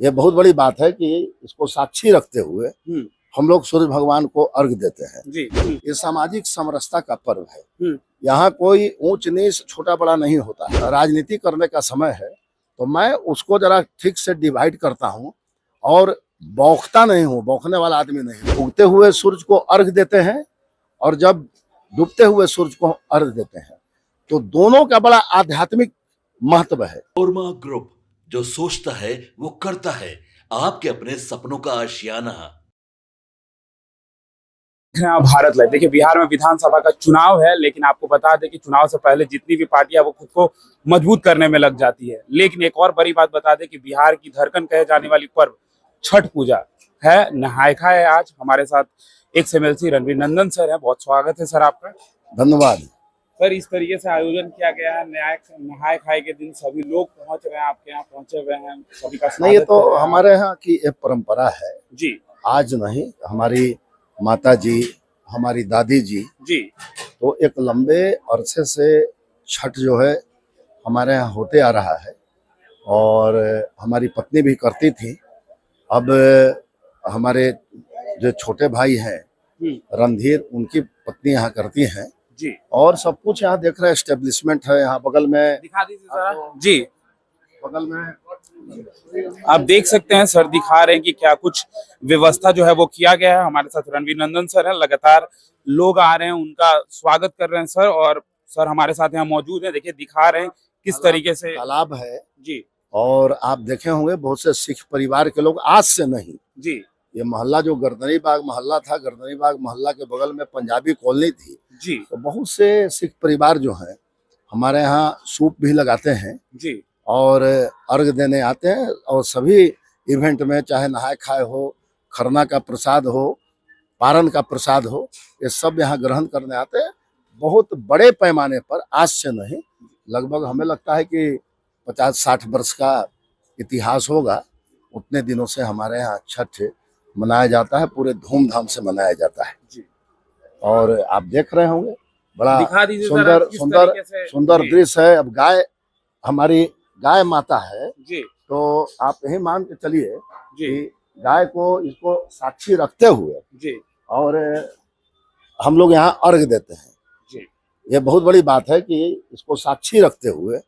ये बहुत बड़ी बात है कि इसको साक्षी रखते हुए हम लोग सूर्य भगवान को अर्घ देते हैं। जी। ये सामाजिक समरसता का पर्व है। यहाँ कोई ऊंच नीच छोटा बड़ा नहीं होता है। राजनीति करने का समय है तो मैं उसको जरा ठीक से डिवाइड करता हूँ और बौखता नहीं हूँ, बौखने वाला आदमी नहीं। उगते हुए सूरज को अर्घ देते हैं और जब डूबते हुए सूरज को अर्घ देते हैं, तो दोनों का बड़ा आध्यात्मिक महत्व है। ओरमा ग्रुप, जो सोचता है वो करता है। आपके अपने सपनों का आशियाना। भारत लाइव। देखिए, बिहार में विधानसभा का चुनाव है, लेकिन आपको बता दें कि चुनाव से पहले जितनी भी पार्टियां वो खुद को मजबूत करने में लग जाती है। लेकिन एक और बड़ी बात बता दें कि बिहार की धड़कन कहे जाने वाली पर्व छठ पूजा है। नहाय खाए आज हमारे साथ एक्स MLC रणवीर नंदन सर है। बहुत स्वागत है सर आपका। धन्यवाद सर, इस तरीके से आयोजन किया गया है, नहाय खाए के दिन सभी लोग पहुंच रहे हैं, आपके यहाँ पहुंचे हुए हैं, सभी का नहीं, ये तो हमारे यहाँ की एक परंपरा है जी। आज नहीं, हमारी माता जी, हमारी दादी जी तो एक लंबे अरसे से छठ जो है हमारे यहाँ होते आ रहा है और हमारी पत्नी भी करती थी। अब हमारे जो छोटे भाई हैं रणधीर, उनकी पत्नी यहाँ करती हैं जी। और सब कुछ यहाँ देख रहे हैं, एस्टेब्लिशमेंट है यहाँ बगल में। दिखा दीजिए जरा जी। बगल में आप देख सकते हैं सर दिखा रहे हैं कि क्या कुछ व्यवस्था जो है वो किया गया है। हमारे साथ रणवीर नंदन सर हैं, लगातार लोग आ रहे हैं, उनका स्वागत कर रहे हैं सर। और सर हमारे साथ यहाँ मौजूद है, देखिए दिखा रहे हैं किस तरीके से तालाब है जी। और आप देखे होंगे बहुत से सिख परिवार के लोग आज से नहीं जी। ये मोहल्ला जो गर्दनी बाग मोहल्ला था, गर्दनी बाग मोहल्ला के बगल में पंजाबी कॉलोनी थी जी। तो बहुत से सिख परिवार जो हैं हमारे यहाँ सूप भी लगाते हैं जी और अर्घ देने आते हैं। और सभी इवेंट में चाहे नहाय खाए हो, खरना का प्रसाद हो, पारन का प्रसाद हो, ये सब यहाँ ग्रहण करने आते हैं। बहुत बड़े पैमाने पर आज से नहीं, लगभग हमें लगता है कि 50-60 वर्ष का इतिहास होगा। उतने दिनों से हमारे यहाँ छठ मनाया जाता है, पूरे धूमधाम से मनाया जाता है जी। और आप देख रहे होंगे बड़ा सुंदर सुंदर सुंदर दृश्य है। अब गाय, हमारी गाय माता है जी, तो आप यही मान के चलिए कि गाय को इसको साक्षी रखते हुए जी और हम लोग यहाँ अर्घ देते हैं जी। ये बहुत बड़ी बात है कि इसको साक्षी रखते हुए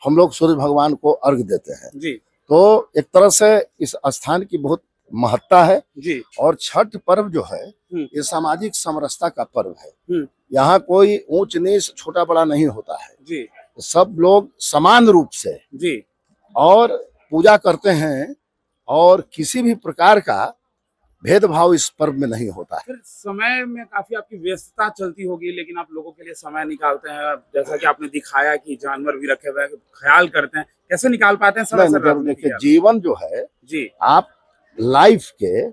हम लोग सूर्य भगवान को अर्घ देते हैं जी। तो एक तरह से इस स्थान की बहुत महत्ता है जी। और छठ पर्व जो है ये सामाजिक समरसता का पर्व है। यहाँ कोई ऊंच नीच छोटा बड़ा नहीं होता है जी। सब लोग समान रूप से जी और पूजा करते हैं और किसी भी प्रकार का भेदभाव इस पर्व में नहीं होता है। फिर समय में काफी आपकी व्यस्तता चलती होगी, लेकिन आप लोगों के लिए समय निकालते हैं। जैसा कि आपने दिखाया कि जानवर भी रखे हुए हैं, ख्याल करते हैं, कैसे निकाल पाते हैं समय? देखिए, जीवन जो है जी, आप लाइफ के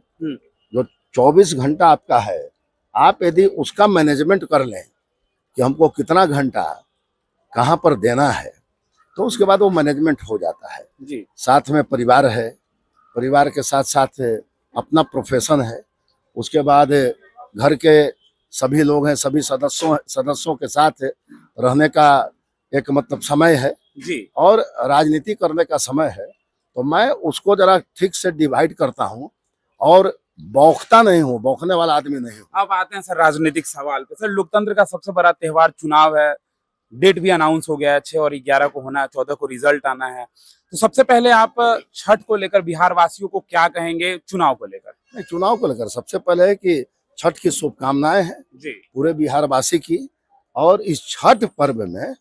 जो 24 घंटा आपका है, आप यदि उसका मैनेजमेंट कर लें कि हमको कितना घंटा कहाँ पर देना है, तो उसके बाद वो मैनेजमेंट हो जाता है जी। साथ में परिवार है, परिवार के साथ साथ अपना प्रोफेशन है, उसके बाद घर के सभी लोग हैं, सभी सदस्यों के साथ रहने का एक मतलब समय है जी। और राजनीति करने का समय है। तो मैं उसको जरा ठीक से डिवाइड करता हूँ और बौखता नहीं हूँ, बौखने वाला आदमी नहीं हूँ। अब आते हैं सर राजनीतिक सवाल पे। सर, लोकतंत्र का सबसे बड़ा त्योहार चुनाव है, डेट भी अनाउंस हो गया है, 6 और 11 को होना है, 14 को रिजल्ट आना है। तो सबसे पहले आप छठ को लेकर बिहार वासियों को क्या कहेंगे? चुनाव को लेकर? चुनाव को लेकर सबसे पहले है कि छठ की शुभकामनाएं हैं जी पूरे बिहार वासी की। और इस छठ पर्व में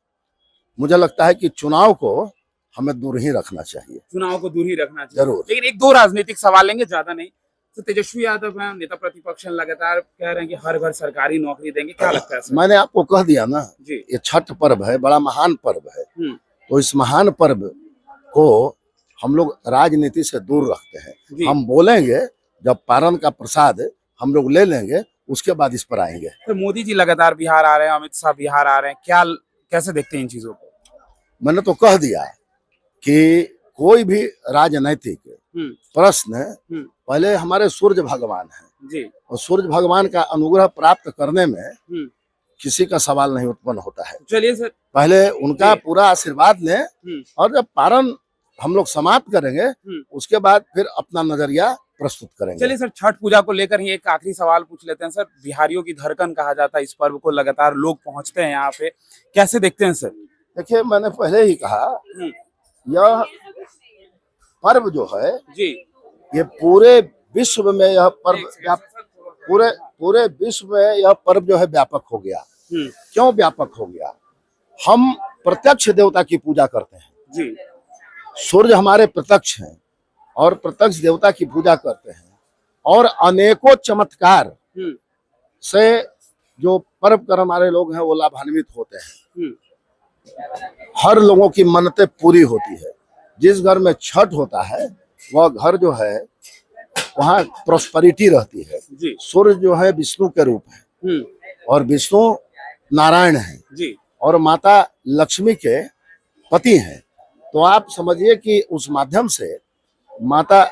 मुझे लगता है कि चुनाव को हमें दूर ही रखना चाहिए। चुनाव को दूर ही रखना चाहिए जरूर। लेकिन एक दो राजनीतिक सवाल लेंगे, ज्यादा नहीं। तो तेजस्वी यादव हैं, नेता प्रतिपक्ष हैं, लगातार कह रहे हैं कि हर घर सरकारी नौकरी देंगे, क्या लगता है सर? मैंने आपको कह दिया ना जी। ये छठ पर्व है, बड़ा महान पर्व है। तो इस महान पर्व को हम लोग राजनीति से दूर रखते हैं। हम बोलेंगे जब पारन का प्रसाद हम लोग ले लेंगे, उसके बाद इस पर आएंगे। तो मोदी जी लगातार बिहार आ रहे हैं, अमित शाह बिहार आ रहे हैं, क्या कैसे देखते हैं इन चीजों को? मैंने तो कह दिया कि कोई भी राजनैतिक प्रश्न पहले हमारे सूर्य भगवान हैं जी। और सूर्य भगवान का अनुग्रह प्राप्त करने में किसी का सवाल नहीं उत्पन्न होता है। चलिए सर, पहले उनका पूरा आशीर्वाद लें और जब पारन हम लोग समाप्त करेंगे, उसके बाद फिर अपना नजरिया प्रस्तुत करेंगे। चलिए सर, छठ पूजा को लेकर ही एक आखिरी सवाल पूछ लेते हैं सर। बिहारियों की धड़कन कहा जाता है इस पर्व को, लगातार लोग पहुंचते हैं यहाँ पे, कैसे देखते हैं सर? देखिए, मैंने पहले ही कहा, यह पर्व जो है जी ये पूरे विश्व में यह पर्व पूरे विश्व में यह पर्व जो है व्यापक हो गया। क्यों व्यापक हो गया? हम प्रत्यक्ष देवता की पूजा करते हैं जी। सूर्य हमारे प्रत्यक्ष हैं और प्रत्यक्ष देवता की पूजा करते हैं, और अनेकों चमत्कार से जो पर्व कर हमारे लोग हैं वो लाभान्वित होते हैं। हर लोगों की मन्नतें पूरी होती है। जिस घर में छठ होता है वह घर जो है वहाँ प्रॉस्पेरिटी रहती है। सूर्य जो है विष्णु के रूप है और विष्णु नारायण है जी, और माता लक्ष्मी के पति हैं। तो आप समझिए कि उस माध्यम से माता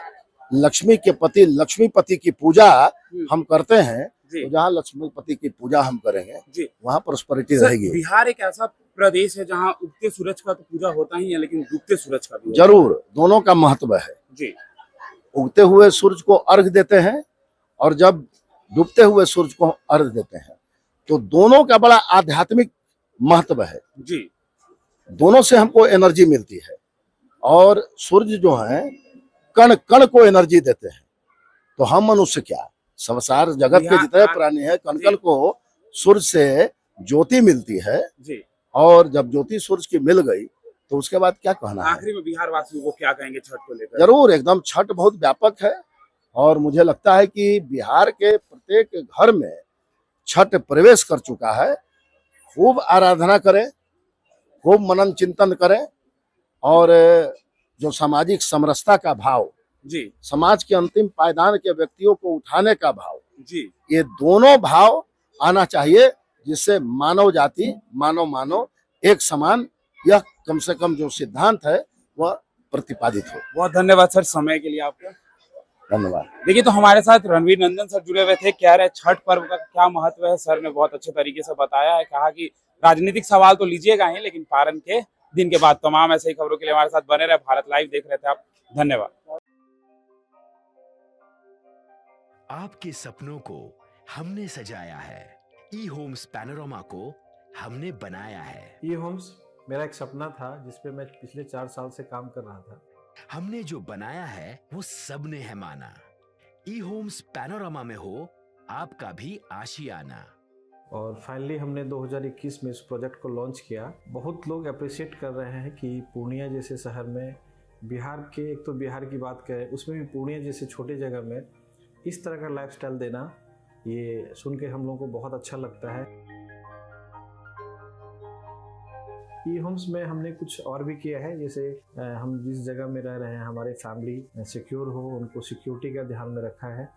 लक्ष्मी के पति लक्ष्मीपति की पूजा हम करते हैं। तो जहाँ लक्ष्मीपति की पूजा हम करेंगे वहाँ प्रॉस्पेरिटी रहेगी। बिहार एक ऐसा प्रदेश है जहाँ उगते सूरज का तो पूजा होता ही है, लेकिन डूबते सूरज का भी जरूर, दोनों का महत्व है जी। उगते हुए सूरज को अर्घ देते हैं और जब डूबते हुए सूरज को अर्घ देते हैं, तो दोनों का बड़ा आध्यात्मिक महत्व है जी। दोनों से हमको एनर्जी मिलती है, और सूर्य जो है कण कण को एनर्जी देते हैं। तो हम मनुष्य क्या, संसार जगत के जितने प्राणी हैं, कण कण को सूर्य से ज्योति मिलती है जी। और जब ज्योति सूर्य की मिल गई तो उसके बाद क्या कहना है? आखिरी में बिहार वासियों को क्या कहेंगे छठ को लेकर? जरूर, एकदम छठ बहुत व्यापक है और मुझे लगता है कि बिहार के प्रत्येक घर में छठ प्रवेश कर चुका है। खूब आराधना करें, खूब मनन चिंतन करें, और जो सामाजिक समरसता का भाव जी, समाज के अंतिम पायदान के व्यक्तियों को उठाने का भाव जी, ये दोनों भाव आना चाहिए, जिससे मानव जाति मानव एक समान, यह कम से कम जो सिद्धांत है वह प्रतिपादित हो। बहुत धन्यवाद सर समय के लिए आपका। धन्यवाद। देखिए, तो हमारे साथ रणवीर नंदन सर जुड़े हुए थे, कह रहे छठ पर्व का क्या महत्व है। सर ने बहुत अच्छे तरीके से बताया है, कहा कि राजनीतिक सवाल तो लीजिएगा ही, लेकिन पारण के दिन के बाद तमाम ऐसे ही खबरों के लिए हमारे साथ बने रहे। भारत लाइव देख रहे थे आप, धन्यवाद। आपके सपनों को हमने सजाया है, ई होम्स पैनोरामा को हमने बनाया है। ई होम्स मेरा एक सपना था जिसपे मैं पिछले 4 साल से काम कर रहा था। हमने जो बनाया है वो सबने है माना। ई होम्स पैनोरामा में हो आपका भी आशियाना। और फाइनली हमने 2021 में इस प्रोजेक्ट को लॉन्च किया। बहुत लोग अप्रिशिएट कर रहे हैं कि पूर्णिया जैसे शहर में, बिहार के, एक तो बिहार की बात करें उसमें भी पूर्णिया जैसे छोटे जगह में इस तरह का लाइफस्टाइल देना, ये सुन के हम लोगों को बहुत अच्छा लगता है। ई होम्स में हमने कुछ और भी किया है, जैसे हम जिस जगह में रह रहे हैं हमारे फैमिली सिक्योर हो, उनको सिक्योरिटी का ध्यान में रखा है।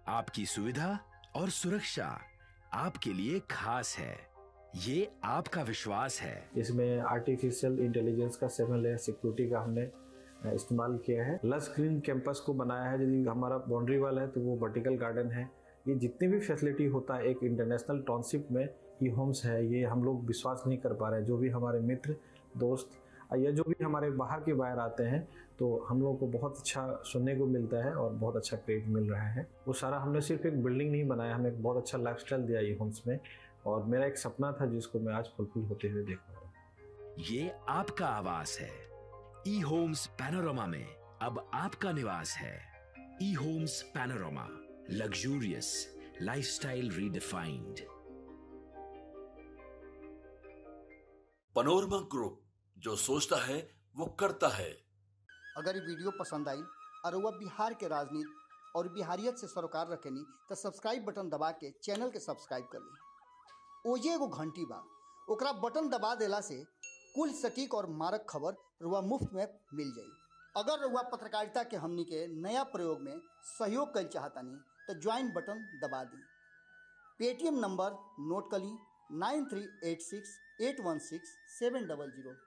आपकी सुविधा और सुरक्षा आपके लिए खास है, ये आपका विश्वास है। इसमें आर्टिफिशियल इंटेलिजेंस का 7 लेयर सिक्योरिटी का हमने इस्तेमाल किया है। लस ग्रीन कैंपस को बनाया है। यदि हमारा बाउंड्री वाल है तो वो वर्टिकल गार्डन है। ये जितनी भी फैसिलिटी होता है एक इंटरनेशनल टाउनशिप में ई होम्स है, ये हम लोग विश्वास नहीं कर पा रहे हैं। जो भी हमारे मित्र दोस्त या जो भी हमारे बाहर के बाहर आते हैं तो हम लोग को बहुत अच्छा सुनने को मिलता है और बहुत अच्छा क्रेडिट मिल रहा है। वो सारा हमने सिर्फ एक बिल्डिंग नहीं बनाया, हमें एक बहुत अच्छा लाइफस्टाइल दिया ई होम्स में, और मेरा एक सपना था जिसको मैं आज फुलफिल होते हुए देख रहा हूँ। ये आपका आवास है। ई होम्स पैनोरामा में अब आपका निवास है। E homes Panorama, luxurious lifestyle redefined. Panorama group, जो सोचता है वो करता है। अगर ये वीडियो पसंद आई और वह बिहार के राजनीति और बिहारियत से सरोकार रखेनी तो सब्सक्राइब बटन दबा के चैनल के सब्सक्राइब कर ली। ओजे एगो घंटी बा, ओकरा बटन दबा देला से कुल सटीक और मारक खबर रुआ मुफ्त में मिल जाई। अगर रुआ पत्रकारिता के हमनी के नया प्रयोग में सहयोग कर चाहतानी तो ज्वाइन बटन दबा दी। पेटीएम नंबर नोट कर ली 9386816700।